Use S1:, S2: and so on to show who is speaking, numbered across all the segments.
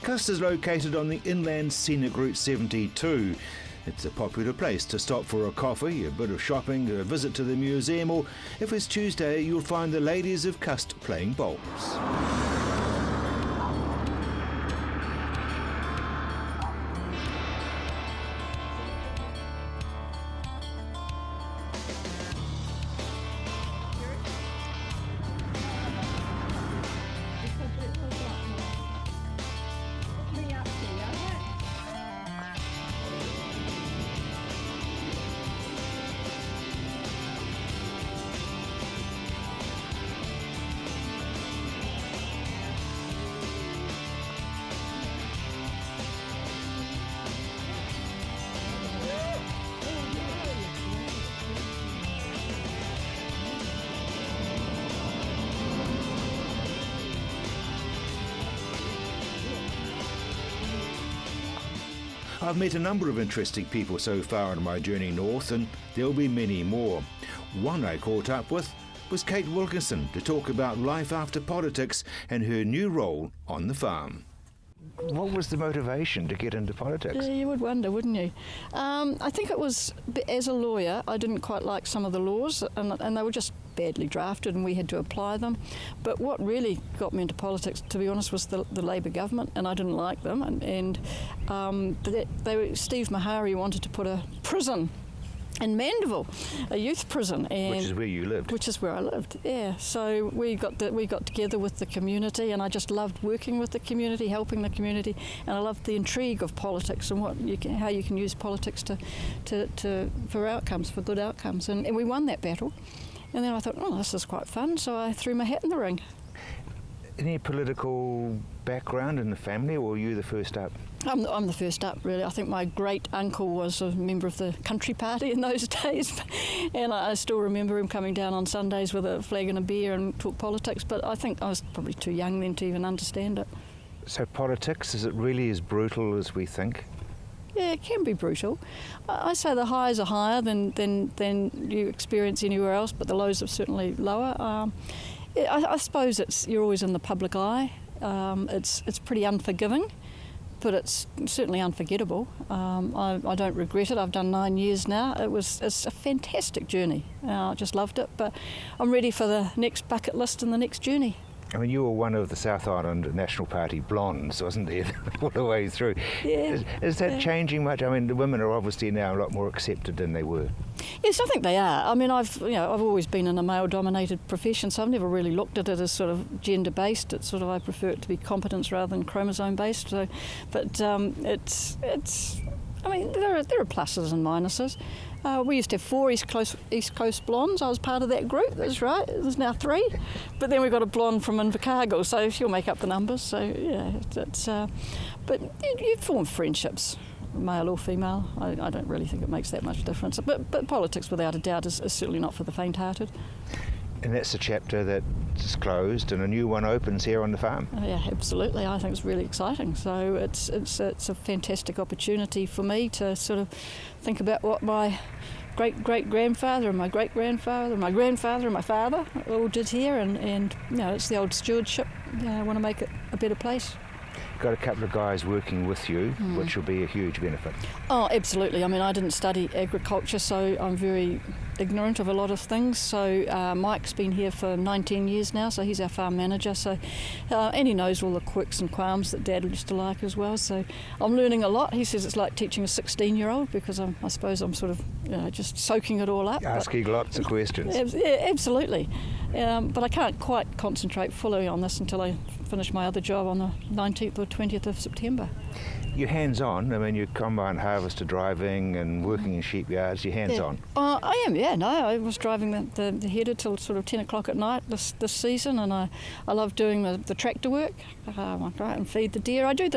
S1: Cust is located on the inland scenic Route 72. It's a popular place to stop for a coffee, a bit of shopping, a visit to the museum, or if it's Tuesday, you'll find the ladies of Cust playing bowls. I've met a number of interesting people so far on my journey north, and there'll be many more. One I caught up with was Kate Wilkinson to talk about life after politics and her new role on the farm. What was the motivation to get into politics?
S2: Yeah, you would wonder, wouldn't you? I think it was, as a lawyer, I didn't quite like some of the laws, and they were just badly drafted and we had to apply them. But what really got me into politics, to be honest, was the Labour government, and I didn't like them. Steve Mahari wanted to put a prison in Mandeville, a youth prison, and
S1: which is where you lived.
S2: Which is where I lived. Yeah. So we got together with the community, and I just loved working with the community, helping the community, and I loved the intrigue of politics and how you can use politics for outcomes, for good outcomes, and we won that battle. And then I thought, oh, this is quite fun, so I threw my hat in the ring.
S1: Any political background in the family, or were you the first up?
S2: I'm the first up, really. I think my great uncle was a member of the Country Party in those days, and I still remember him coming down on Sundays with a flag and a beer and talk politics, but I think I was probably too young then to even understand it.
S1: So politics, is it really as brutal as we think?
S2: Yeah, it can be brutal. I say the highs are higher than you experience anywhere else, but the lows are certainly lower. I suppose you're always in the public eye. It's pretty unforgiving, but it's certainly unforgettable. I don't regret it. I've done 9 years now. It's a fantastic journey. I just loved it, but I'm ready for the next bucket list and the next journey.
S1: I mean, you were one of the South Island National Party blondes, wasn't it, all the way through?
S2: Yeah.
S1: Is that changing much? I mean, the women are obviously now a lot more accepted than they were.
S2: Yes, I think they are. I mean, I've always been in a male-dominated profession, so I've never really looked at it as sort of gender-based. It's sort of, I prefer it to be competence rather than chromosome-based. So, but it's. I mean, there are pluses and minuses. We used to have 4 East Coast blondes. I was part of that group, that's right. There's now 3. But then we've got a blonde from Invercargill, so she'll make up the numbers. So, yeah, but you form friendships, male or female. I don't really think it makes that much difference. But politics, without a doubt, is certainly not for the faint-hearted.
S1: And that's a chapter that's closed and a new one opens here on the farm.
S2: Yeah, absolutely. I think it's really exciting. So it's a fantastic opportunity for me to sort of think about what my great-great-grandfather and my great-grandfather and my grandfather and my father all did here, and it's the old stewardship. I want to make it a better place.
S1: Got a couple of guys working with you, which will be a huge benefit.
S2: Oh, absolutely. I mean, I didn't study agriculture, so I'm very ignorant of a lot of things. So Mike's been here for 19 years now, so he's our farm manager. So and he knows all the quirks and qualms that Dad used to like as well. So I'm learning a lot. He says it's like teaching a 16-year-old because I suppose I'm sort of just soaking it all up.
S1: Asking lots of questions.
S2: Yeah, absolutely. But I can't quite concentrate fully on this until I finish my other job on the 19th or 20th of September.
S1: You're hands-on. I mean, you're combine harvester driving and working in sheep yards. You're hands-on.
S2: Yeah. I am, yeah. No, I was driving the header till sort of 10 o'clock at night this season, and I love doing the tractor work. I go out and feed the deer. I do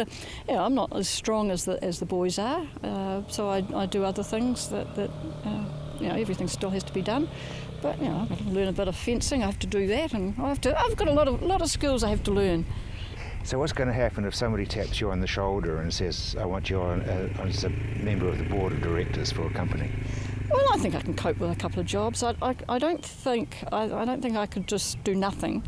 S2: I'm not as strong as the boys are, so I do other things that everything still has to be done. But I've got to learn a bit of fencing. I have to do that, and I've got a lot of skills I have to learn.
S1: So what's going to happen if somebody taps you on the shoulder and says, I want you on as a member of the board of directors for a company?
S2: Well, I think I can cope with a couple of jobs. I don't think I could just do nothing.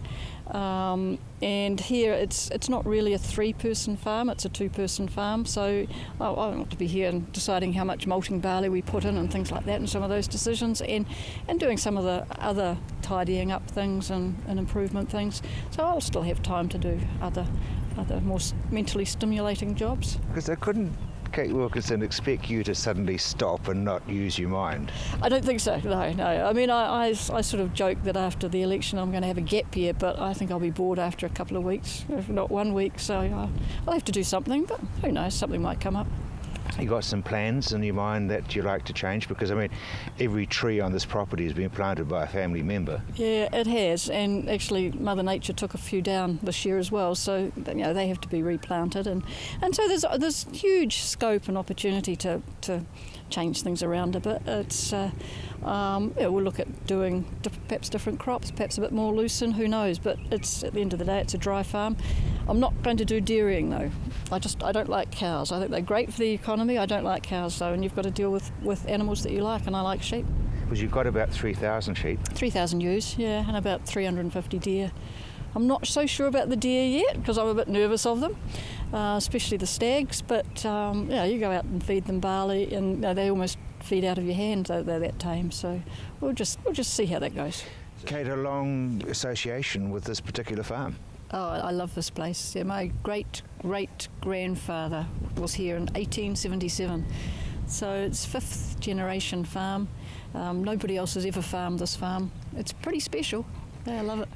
S2: And here it's not really a 3-person farm, it's a 2-person farm, so I want to be here and deciding how much malting barley we put in and things like that, and some of those decisions, and doing some of the other tidying up things and improvement things. So I'll still have time to do other more mentally stimulating jobs.
S1: Because I couldn't, Kate Wilkinson, expect you to suddenly stop and not use your mind.
S2: I don't think so, no. I mean, I sort of joke that after the election I'm going to have a gap year, but I think I'll be bored after a couple of weeks, if not 1 week, so I'll have to do something, but who knows, something might come up.
S1: You got some plans in your mind that you like to change? Because, I mean, every tree on this property has been planted by a family member.
S2: Yeah, it has, and actually Mother Nature took a few down this year as well, so they have to be replanted, and so there's huge scope and opportunity to change things around a bit. It's we'll look at doing perhaps different crops, perhaps a bit more lucerne, who knows, but it's, at the end of the day, it's a dry farm. I'm not going to do dairying though. I don't like cows. I think they're great for the economy. I don't like cows though, and you've got to deal with animals that you like, and I like sheep.
S1: Because you've got about 3,000 sheep. 3,000
S2: ewes, yeah, and about 350 deer. I'm not so sure about the deer yet because I'm a bit nervous of them, especially the stags, but you go out and feed them barley, and they almost feed out of your hand, they're that tame, so we'll just see how that goes.
S1: Kate, a long association with this particular farm.
S2: Oh, I love this place. Yeah, my great-great-grandfather was here in 1877. So it's 5th generation farm. Nobody else has ever farmed this farm. It's pretty special. Yeah, I love it.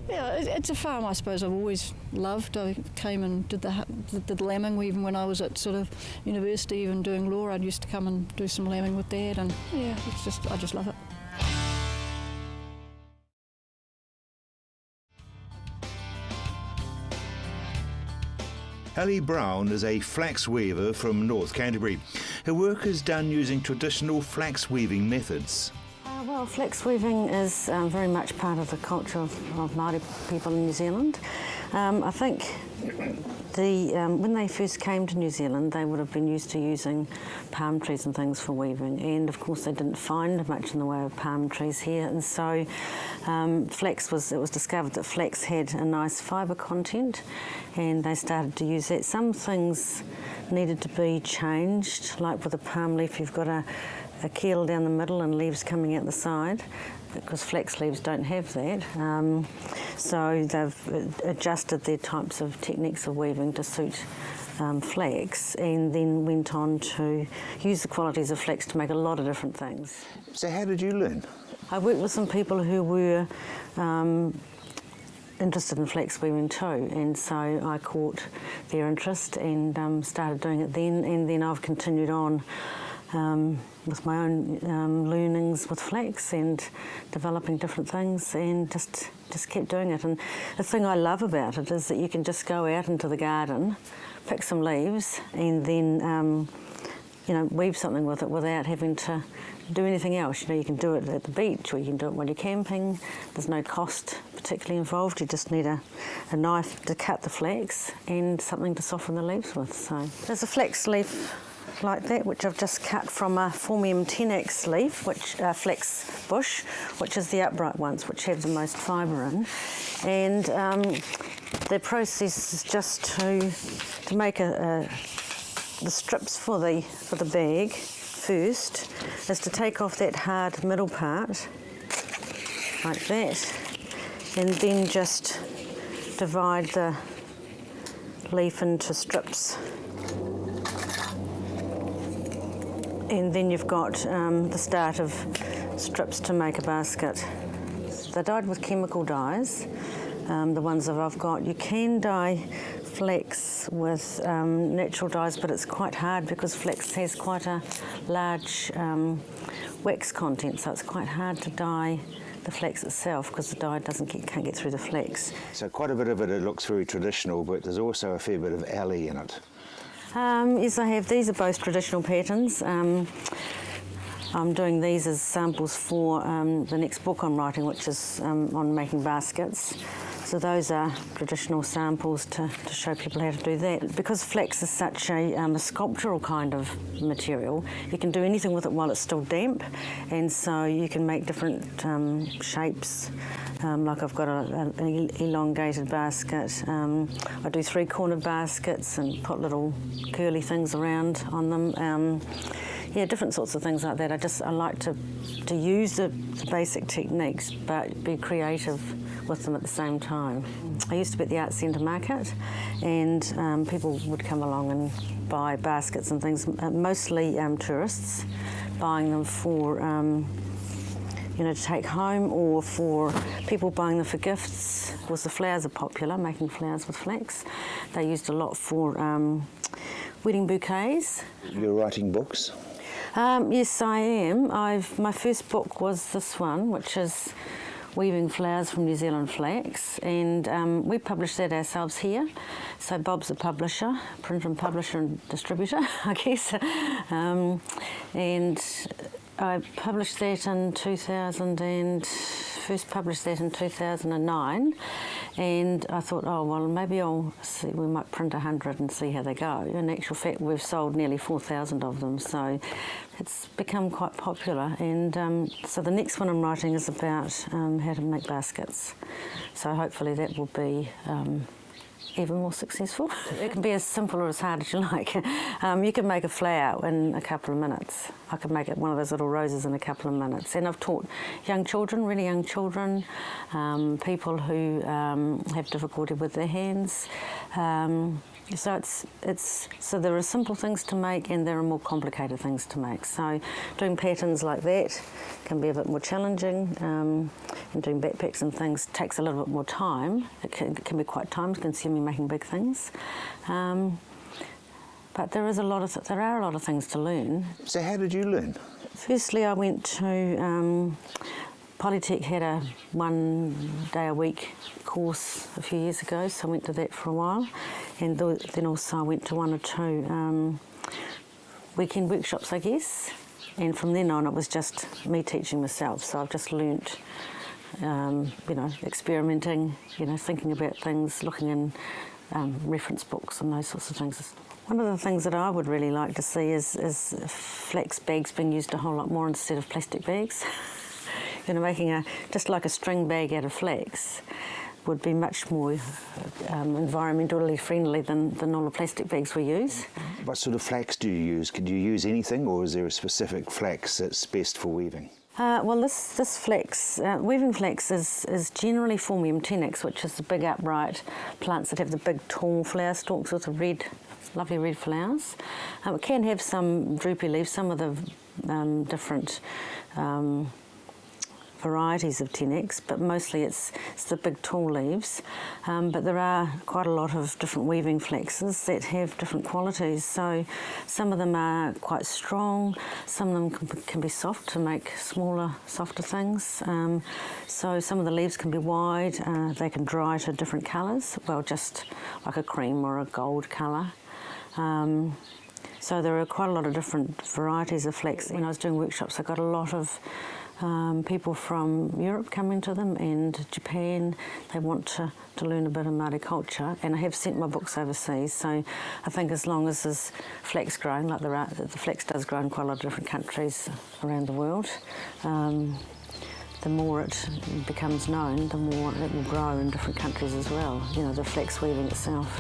S2: Yeah, it's a farm I suppose I've always loved. I came and did the lambing even when I was at sort of university, even doing law. I used to come and do some lambing with Dad, and yeah, I just love it.
S1: Ellie Brown is a flax weaver from North Canterbury. Her work is done using traditional flax weaving methods.
S3: Well, flax weaving is very much part of the culture of Māori people in New Zealand. I think when they first came to New Zealand, they would have been used to using palm trees and things for weaving, and of course they didn't find much in the way of palm trees here, and so it was discovered that flax had a nice fibre content, and they started to use that. Some things needed to be changed, like with a palm leaf, you've got a keel down the middle and leaves coming out the side, because flax leaves don't have that. So they've adjusted their types of techniques of weaving to suit flax, and then went on to use the qualities of flax to make a lot of different things.
S1: So how did you learn?
S3: I worked with some people who were interested in flax weaving too, and so I caught their interest and started doing it then, and then I've continued on with my own learnings with flax and developing different things, and just kept doing it. And the thing I love about it is that you can just go out into the garden, pick some leaves, and then weave something with it without having to do anything else. You can do it at the beach, or you can do it while you're camping. There's no cost particularly involved. You just need a knife to cut the flax and something to soften the leaves with. So there's a flax leaf like that, which I've just cut from a Phormium tenax leaf, flax bush, which is the upright ones, which have the most fibre in. And the process is just to make the strips for the bag first, is to take off that hard middle part, like that, and then just divide the leaf into strips. And then you've got the start of strips to make a basket. They're dyed with chemical dyes, the ones that I've got. You can dye flax with natural dyes, but it's quite hard because flax has quite a large wax content, so it's quite hard to dye the flax itself because the dye can't get through the flax.
S1: So quite a bit of it looks very traditional, but there's also a fair bit of alley in it.
S3: Yes, I have. These are both traditional patterns. I'm doing these as samples for the next book I'm writing, which is on making baskets. So those are traditional samples to show people how to do that. Because flax is such a sculptural kind of material, you can do anything with it while it's still damp, and so you can make different shapes. Like I've got an elongated basket. I do 3-cornered baskets and put little curly things around on them. Yeah, different sorts of things like that. I like to use the basic techniques but be creative with them at the same time. I used to be at the Arts Centre Market, and people would come along and buy baskets and things, mostly tourists, buying them for to take home, or for people buying them for gifts. Of course, the flowers are popular, making flowers with flax. They used a lot for wedding bouquets.
S1: You're writing books?
S3: Yes, I am. My first book was this one, which is Weaving Flowers from New Zealand Flax, and we published that ourselves here. So Bob's the publisher, printer and publisher and distributor, I guess. And I published that in 2009, and I thought, oh well, maybe I'll see, we might print 100 and see how they go. In actual fact, we've sold nearly 4,000 of them, so it's become quite popular. And so the next one I'm writing is about how to make baskets. So hopefully that will be even more successful. It can be as simple or as hard as you like. You can make a flower in a couple of minutes. I can make it one of those little roses in a couple of minutes. And I've taught young children, really young children, people who have difficulty with their hands. So there are simple things to make and there are more complicated things to make. So doing patterns like that can be a bit more challenging, and doing backpacks and things takes a little bit more time. It can be quite time-consuming making big things. But there are a lot of things to learn.
S1: So how did you learn?
S3: Firstly, I went to Polytech had a 1 day a week course a few years ago, so I went to that for a while, and then also I went to 1 or 2 weekend workshops, I guess, and from then on it was just me teaching myself. So I've just learnt, experimenting, thinking about things, looking in reference books and those sorts of things. One of the things that I would really like to see is flax bags being used a whole lot more instead of plastic bags. Making just like a string bag out of flax would be much more environmentally friendly than all the plastic bags we use.
S1: What sort of flax do you use? Could you use anything, or is there a specific flax that's best for weaving?
S3: Well, this flax, weaving flax is generally Phormium tenax, which is the big upright plants that have the big tall flower stalks with the lovely red flowers. It can have some droopy leaves, some of the different varieties of tenax, but mostly it's the big tall leaves. But there are quite a lot of different weaving flaxes that have different qualities. So some of them are quite strong, some of them can be soft to make smaller, softer things. So some of the leaves can be wide, they can dry to different colours, well, just like a cream or a gold colour. So there are quite a lot of different varieties of flax. When I was doing workshops, I got a lot of people from Europe coming to them, and Japan. They want to learn a bit of Māori culture, and I have sent my books overseas. So I think as long as there's flax growing, like the flax does grow in quite a lot of different countries around the world, the more it becomes known, the more it will grow in different countries as well, the flax weaving itself.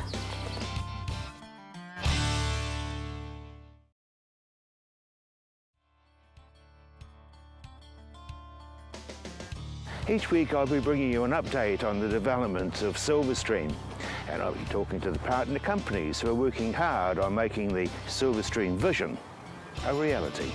S1: Each week I'll be bringing you an update on the development of Silverstream, and I'll be talking to the partner companies who are working hard on making the Silverstream vision a reality.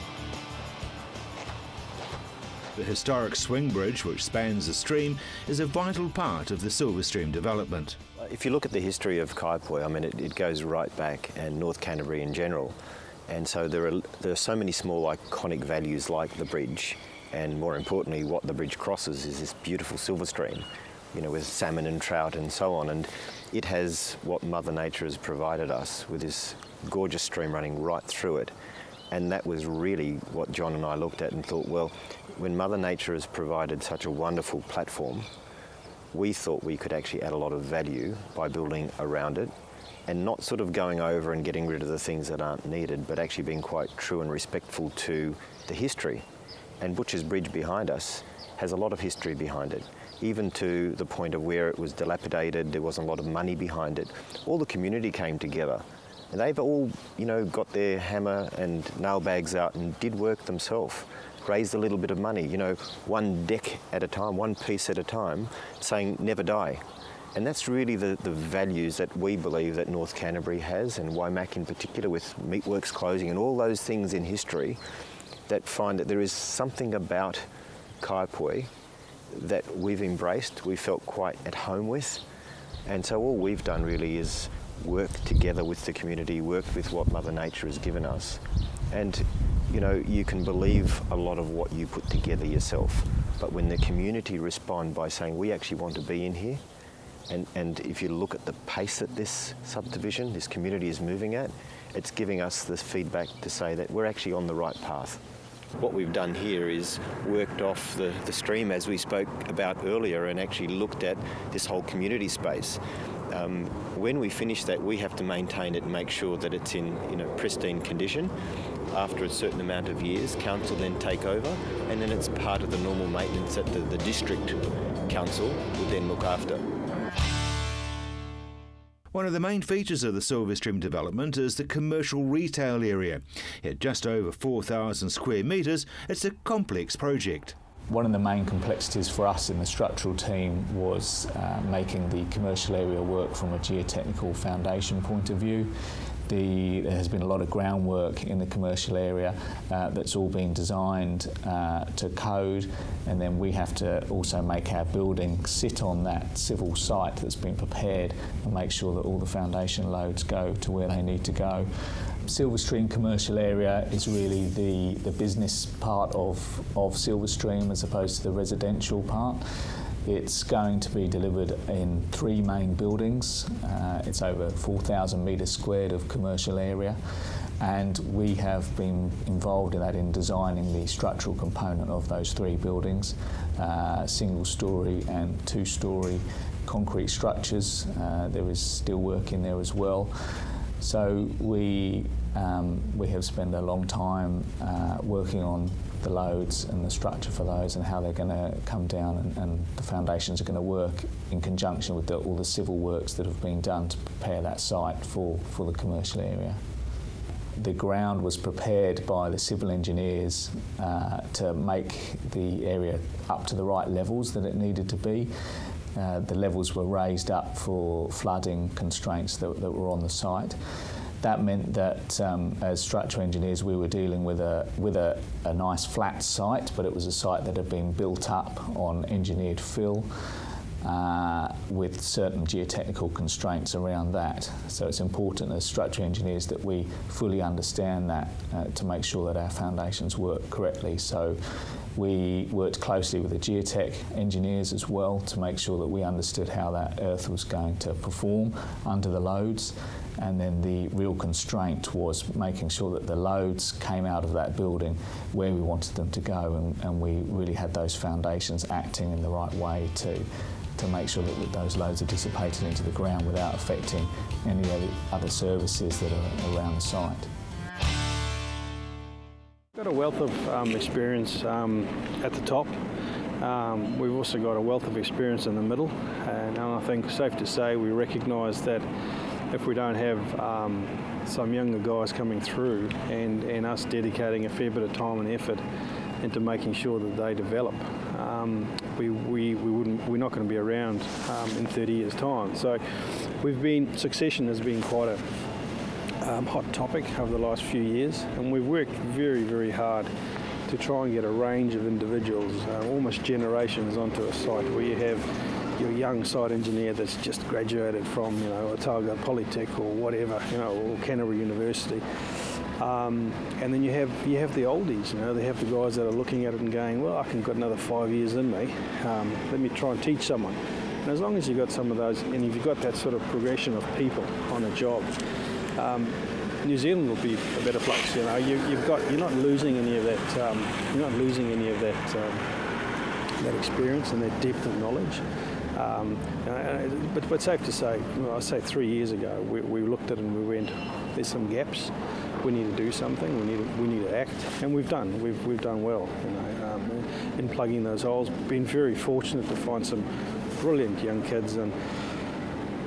S1: The historic swing bridge, which spans the stream, is a vital part of the Silverstream development.
S4: If you look at the history of Kaiapoi, it goes right back, and North Canterbury in general, and so there are so many small iconic values like the bridge. And more importantly, what the bridge crosses is this beautiful silver stream, with salmon and trout and so on. And it has what Mother Nature has provided us, with this gorgeous stream running right through it. And that was really what John and I looked at and thought, well, when Mother Nature has provided such a wonderful platform, we thought we could actually add a lot of value by building around it and not sort of going over and getting rid of the things that aren't needed, but actually being quite true and respectful to the history. And Butcher's Bridge behind us has a lot of history behind it, even to the point of where it was dilapidated, there wasn't a lot of money behind it. All the community came together and they've all, got their hammer and nail bags out and did work themselves, raised a little bit of money, one deck at a time, one piece at a time, saying never die. And that's really the values that we believe that North Canterbury has, and Waimak in particular, with Meatworks closing and all those things in history, that find that there is something about Kaiapoi that we've embraced, we felt quite at home with. And so all we've done really is work together with the community, work with what Mother Nature has given us. And you can believe a lot of what you put together yourself, but when the community respond by saying, we actually want to be in here, and if you look at the pace that this subdivision, this community is moving at, it's giving us this feedback to say that we're actually on the right path. What we've done here is worked off the stream, as we spoke about earlier, and actually looked at this whole community space. When we finish that, we have to maintain it and make sure that it's in pristine condition. After a certain amount of years, council then take over, and then it's part of the normal maintenance that the district council would then look after.
S1: One of the main features of the Silverstream development is the commercial retail area. At just over 4,000 square metres, it's a complex project.
S5: One of the main complexities for us in the structural team was making the commercial area work from a geotechnical foundation point of view. There has been a lot of groundwork in the commercial area that's all been designed to code, and then we have to also make our building sit on that civil site that's been prepared and make sure that all the foundation loads go to where they need to go. Silverstream commercial area is really the business part of Silverstream as opposed to the residential part. It's going to be delivered in 3 main buildings. It's over 4,000 metres squared of commercial area, and we have been involved in that in designing the structural component of those 3 buildings, single-storey and 2-storey concrete structures. There is steel work in there as well. So we have spent a long time working on the loads and the structure for those and how they're going to come down, and the foundations are going to work in conjunction with all the civil works that have been done to prepare that site for the commercial area. The ground was prepared by the civil engineers to make the area up to the right levels that it needed to be. The levels were raised up for flooding constraints that were on the site. That meant that as structural engineers we were dealing with a nice flat site, but it was a site that had been built up on engineered fill with certain geotechnical constraints around that. So it's important as structural engineers that we fully understand that to make sure that our foundations work correctly. So we worked closely with the geotech engineers as well to make sure that we understood how that earth was going to perform under the loads. And then the real constraint was making sure that the loads came out of that building where we wanted them to go, and we really had those foundations acting in the right way to make sure that those loads are dissipated into the ground without affecting any of the other services that are around the site.
S6: Got a wealth of experience at the top. We've also got a wealth of experience in the middle, and I think safe to say we recognise that if we don't have some younger guys coming through and us dedicating a fair bit of time and effort into making sure that they develop, we're not going to be around in 30 years' time. So succession has been quite a hot topic over the last few years, and we've worked very, very hard to try and get a range of individuals, almost generations, onto a site where you have your young site engineer that's just graduated from, Otago Polytech or whatever, or Canterbury University. And then you have the oldies, they have the guys that are looking at it and going, well, I can got another 5 years in me. Let me try and teach someone. And as long as you've got some of those, and if you've got that sort of progression of people on a job, New Zealand will be a better place. You're not losing any of that. That experience and that depth of knowledge. But safe to say, I say 3 years ago, we looked at it and we went, there's some gaps. We need to do something. We need to act, and we've done. We've done well, in plugging those holes. Been very fortunate to find some brilliant young kids, and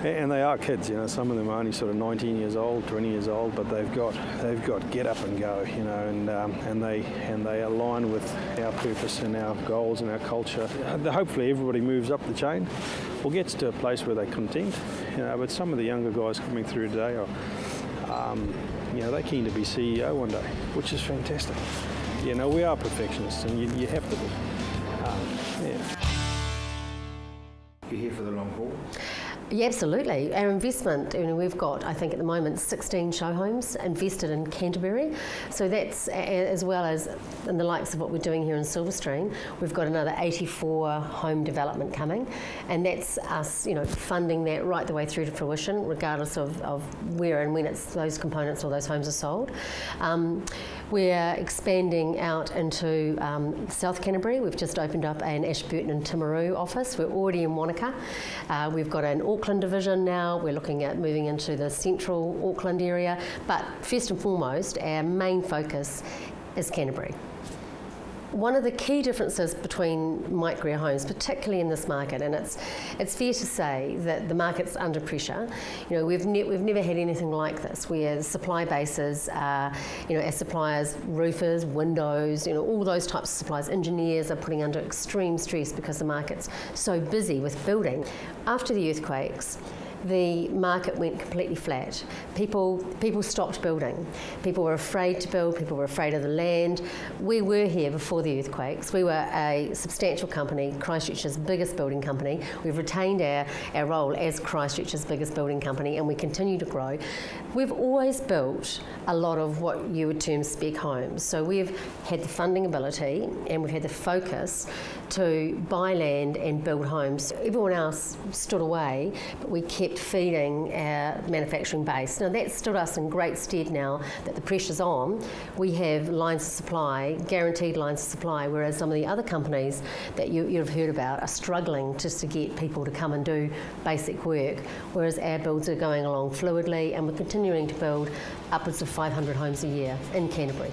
S6: they are kids. Some of them are only sort of 19 years old, 20 years old, but they've got get up and go. And they align with our purpose and our goals and our culture. Hopefully, everybody moves up the chain, or gets to a place where they're content. But some of the younger guys coming through today are. They're keen to be CEO one day, which is fantastic. We are perfectionists, and you have to be.
S1: You're here for the long haul?
S7: Yeah, absolutely. Our investment, we've got, I think at the moment, 16 show homes invested in Canterbury. So that's, as well as in the likes of what we're doing here in Silverstream, we've got another 84 home development coming. And that's us, funding that right the way through to fruition, regardless of where and when those components or those homes are sold. We're expanding out into South Canterbury. We've just opened up an Ashburton and Timaru office. We're already in Wanaka. We've got an Auckland division now. We're looking at moving into the central Auckland area. But first and foremost, our main focus is Canterbury. One of the key differences between Mike Greer Homes, particularly in this market, and it's fair to say that the market's under pressure. We've never had anything like this, where the supply bases are, our suppliers, roofers, windows, all those types of suppliers, engineers are putting under extreme stress because the market's so busy with building. After the earthquakes, the market went completely flat. People stopped building. People were afraid to build. People were afraid of the land. We were here before the earthquakes. We were a substantial company, Christchurch's biggest building company. We've retained our role as Christchurch's biggest building company, and we continue to grow. We've always built a lot of what you would term spec homes. So we've had the funding ability and we've had the focus to buy land and build homes. Everyone else stood away, but we kept feeding our manufacturing base. Now that stood us in great stead now that the pressure's on. We have lines of supply, guaranteed lines of supply, whereas some of the other companies that you've heard about are struggling just to get people to come and do basic work, whereas our builds are going along fluidly, and we're continuing to build upwards of 500 homes a year in Canterbury.